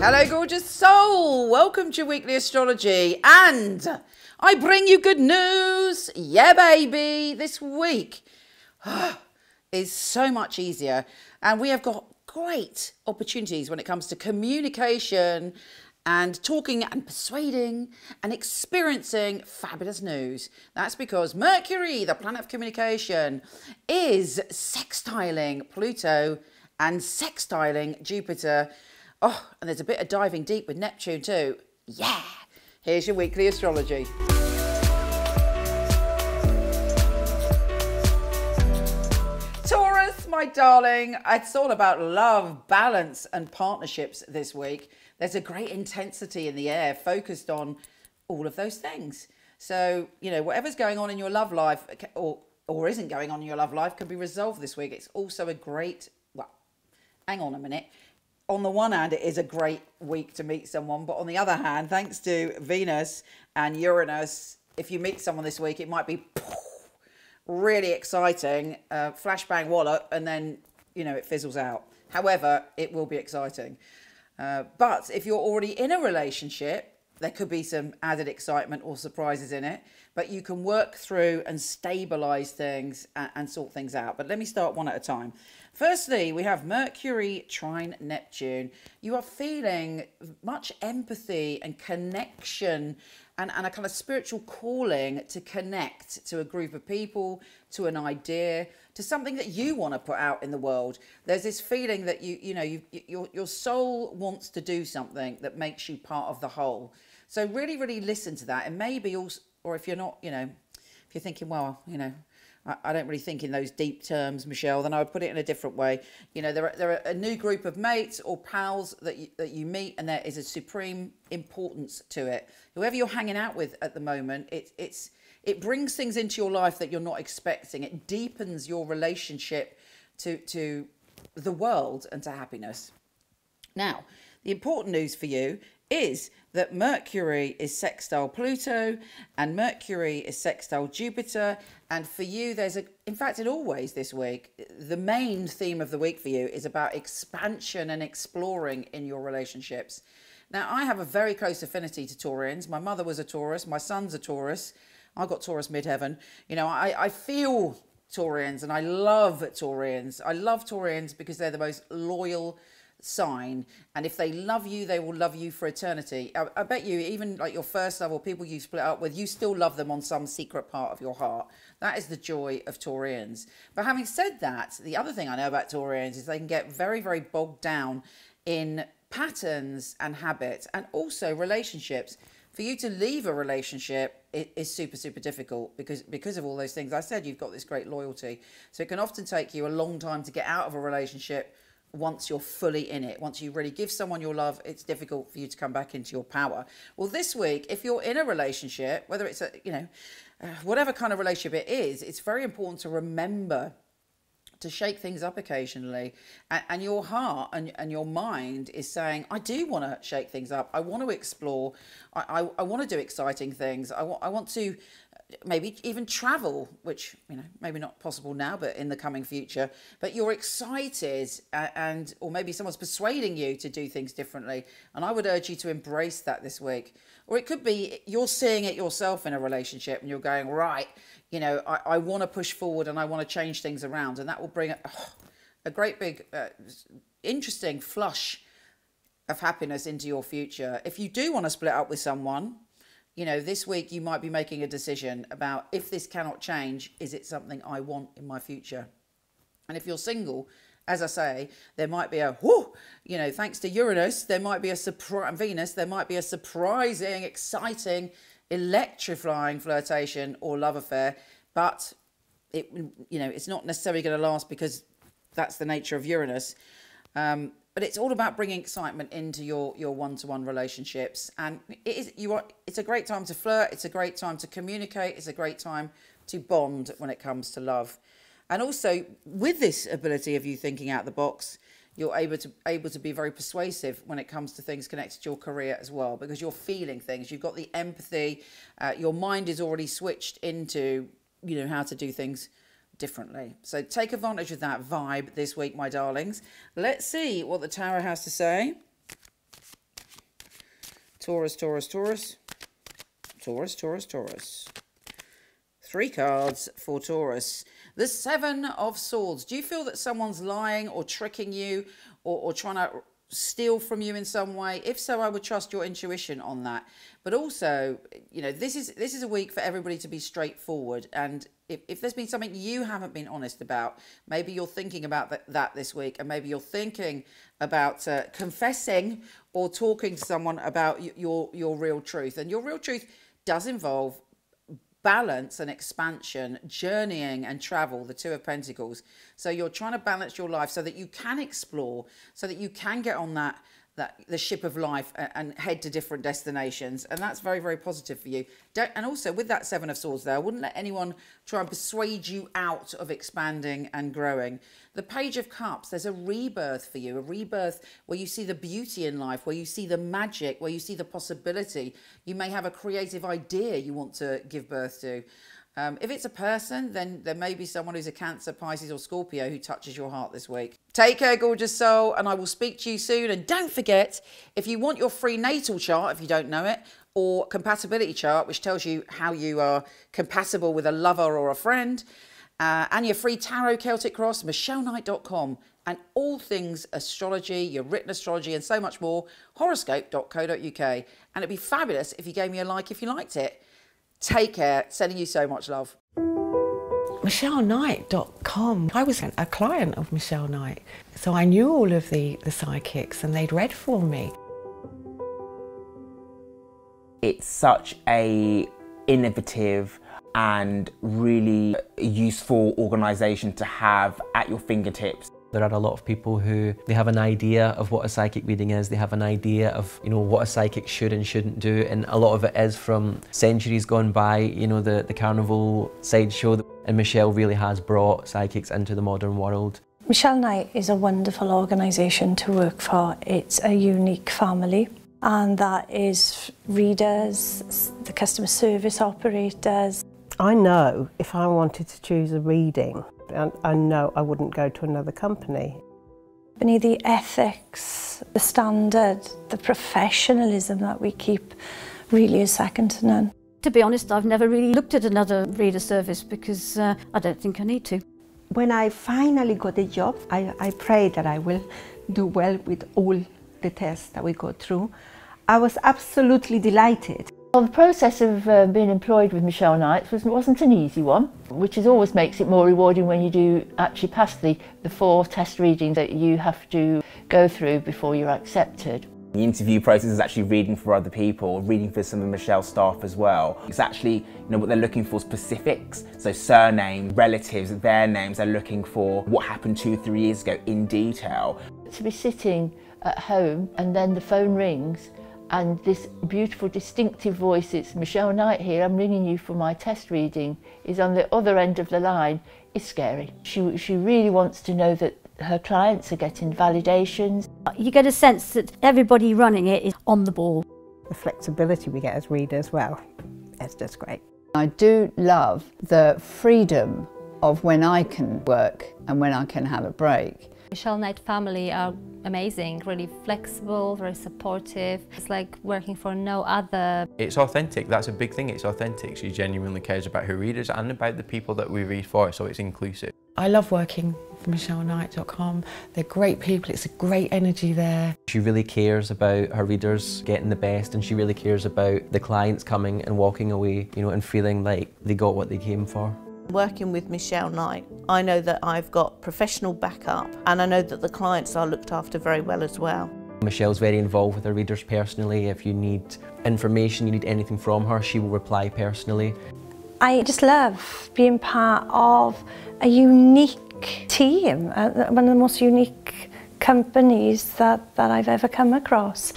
Hello, gorgeous soul. Welcome to weekly astrology. And I bring you good news. Yeah, baby. This week is so much easier. And we have got great opportunities when it comes to communication and talking and persuading and experiencing fabulous news. That's because Mercury, the planet of communication, is sextiling Pluto and sextiling Jupiter. Oh, and there's a bit of diving deep with Neptune too. Yeah, here's your weekly astrology. Taurus, my darling, it's all about love, balance and partnerships this week. There's a great intensity in the air focused on all of those things. So, you know, whatever's going on in your love life or isn't going on in your love life can be resolved this week. It's also a great, well, hang on a minute. On the one hand, it is a great week to meet someone. But on the other hand, thanks to Venus and Uranus, if you meet someone this week, it might be really exciting, flashbang wallop, and then, you know, it fizzles out. However, it will be exciting. But if you're already in a relationship, there could be some added excitement or surprises in it. But you can work through and stabilize things and sort things out. But let me start one at a time. Firstly, we have Mercury, Trine, Neptune. You are feeling much empathy and connection and a kind of spiritual calling to connect to a group of people, to an idea, to something that you want to put out in the world. There's this feeling that your soul wants to do something that makes you part of the whole. So really, really listen to that. And maybe also, or if you're not, you know, if you're thinking, well, you know, I don't really think in those deep terms, Michelle, then I would put it in a different way. You know, there are a new group of mates or pals that you meet, and there is a supreme importance to it. Whoever you're hanging out with at the moment, it brings things into your life that you're not expecting. It deepens your relationship to the world and to happiness. Now, the important news for you is that Mercury is sextile Pluto and Mercury is sextile Jupiter. And for you, in fact, it always this week, the main theme of the week for you is about expansion and exploring in your relationships. Now, I have a very close affinity to Taurians. My mother was a Taurus. My son's a Taurus. I got Taurus midheaven. You know, I feel Taurians and I love Taurians. I love Taurians because they're the most loyal sign, and if they love you, they will love you for eternity. I bet you, even like your first love or people you split up with, you still love them on some secret part of your heart. That is the joy of Taurians. But having said that, the other thing I know about Taurians is they can get very, very bogged down in patterns and habits, and also relationships. For you to leave a relationship is super, super difficult because of all those things I said. You've got this great loyalty, so it can often take you a long time to get out of a relationship. Once you're fully in it, once you really give someone your love, it's difficult for you to come back into your power. Well, this week, if you're in a relationship, whether it's whatever kind of relationship it is, it's very important to remember to shake things up occasionally. And your heart and your mind is saying, I do want to shake things up. I want to explore. I want to do exciting things. I want to maybe even travel, which, you know, maybe not possible now, but in the coming future. But you're excited or maybe someone's persuading you to do things differently. And I would urge you to embrace that this week. Or it could be you're seeing it yourself in a relationship and you're going, right, you know, I want to push forward and I want to change things around. And that will bring a great big, interesting flush of happiness into your future. If you do want to split up with someone, you know, this week you might be making a decision about, if this cannot change, is it something I want in my future? And if you're single, as I say, there might be you know, thanks to Uranus, there might be a surprise, Venus, there might be a surprising, exciting, electrifying flirtation or love affair, but it's not necessarily going to last because that's the nature of Uranus. But it's all about bringing excitement into your one-to-one relationships. And it's a great time to flirt. It's a great time to communicate. It's a great time to bond when it comes to love. And also, with this ability of you thinking out the box, you're able to be very persuasive when it comes to things connected to your career as well, because you're feeling things. You've got the empathy. Your mind is already switched into, you know, how to do things differently. So take advantage of that vibe this week, my darlings. Let's see what the tarot has to say. Taurus, Taurus, Taurus. Taurus, Taurus, Taurus. 3 cards for Taurus. The 7 of Swords. Do you feel that someone's lying or tricking you or trying to steal from you in some way? If so, I would trust your intuition on that. But also, you know, this is a week for everybody to be straightforward. And if there's been something you haven't been honest about, maybe you're thinking about that this week, and maybe you're thinking about confessing or talking to someone about your real truth. And your real truth does involve balance and expansion, journeying and travel, the 2 of Pentacles. So you're trying to balance your life so that you can explore, so that you can get on the ship of life and head to different destinations. And that's very, very positive for you. And also with that 7 of Swords there, I wouldn't let anyone try and persuade you out of expanding and growing. The Page of Cups, there's a rebirth for you, a rebirth where you see the beauty in life, where you see the magic, where you see the possibility. You may have a creative idea you want to give birth to. If it's a person, then there may be someone who's a Cancer, Pisces or Scorpio who touches your heart this week. Take care, gorgeous soul, and I will speak to you soon. And don't forget, if you want your free natal chart, if you don't know it, or compatibility chart, which tells you how you are compatible with a lover or a friend, and your free tarot Celtic cross, michelleknight.com, and all things astrology, your written astrology and so much more, horoscope.co.uk. And it'd be fabulous if you gave me a like if you liked it. Take care. Sending you so much love. MichelleKnight.com. I was a client of Michele Knight, so I knew all of the psychics and they'd read for me. It's such a innovative and really useful organisation to have at your fingertips. There are a lot of people who, they have an idea of what a psychic reading is, they have an idea of, you know, what a psychic should and shouldn't do, and a lot of it is from centuries gone by, you know, the carnival sideshow, and Michele really has brought psychics into the modern world. Michele Knight is a wonderful organisation to work for. It's a unique family, and that is readers, the customer service operators. I know if I wanted to choose a reading, I know I wouldn't go to another company. The ethics, the standard, the professionalism that we keep really is second to none. To be honest, I've never really looked at another reader service because I don't think I need to. When I finally got a job, I pray that I will do well with all the tests that we go through. I was absolutely delighted. Well, the process of being employed with Michele Knight wasn't an easy one, which always makes it more rewarding when you do actually pass the 4 test readings that you have to go through before you're accepted. The interview process is actually reading for other people, reading for some of Michelle's staff as well. It's actually, you know, what they're looking for, specifics, so surname, relatives, their names. They're looking for what happened 2 or 3 years ago in detail. To be sitting at home and then the phone rings and this beautiful distinctive voice, it's Michele Knight here, I'm ringing you for my test reading, is on the other end of the line, is scary. She really wants to know that her clients are getting validations. You get a sense that everybody running it is on the ball. The flexibility we get as readers, well, it's just great. I do love the freedom of when I can work and when I can have a break. Michele Knight family are amazing, really flexible, very supportive. It's like working for no other. It's authentic, that's a big thing, it's authentic. She genuinely cares about her readers and about the people that we read for, so it's inclusive. I love working for MichelleKnight.com. They're great people, it's a great energy there. She really cares about her readers getting the best, and she really cares about the clients coming and walking away, you know, and feeling like they got what they came for. Working with Michele Knight, I know that I've got professional backup and I know that the clients are looked after very well as well. Michelle's very involved with her readers personally. If you need information, you need anything from her, she will reply personally. I just love being part of a unique team, one of the most unique companies that I've ever come across.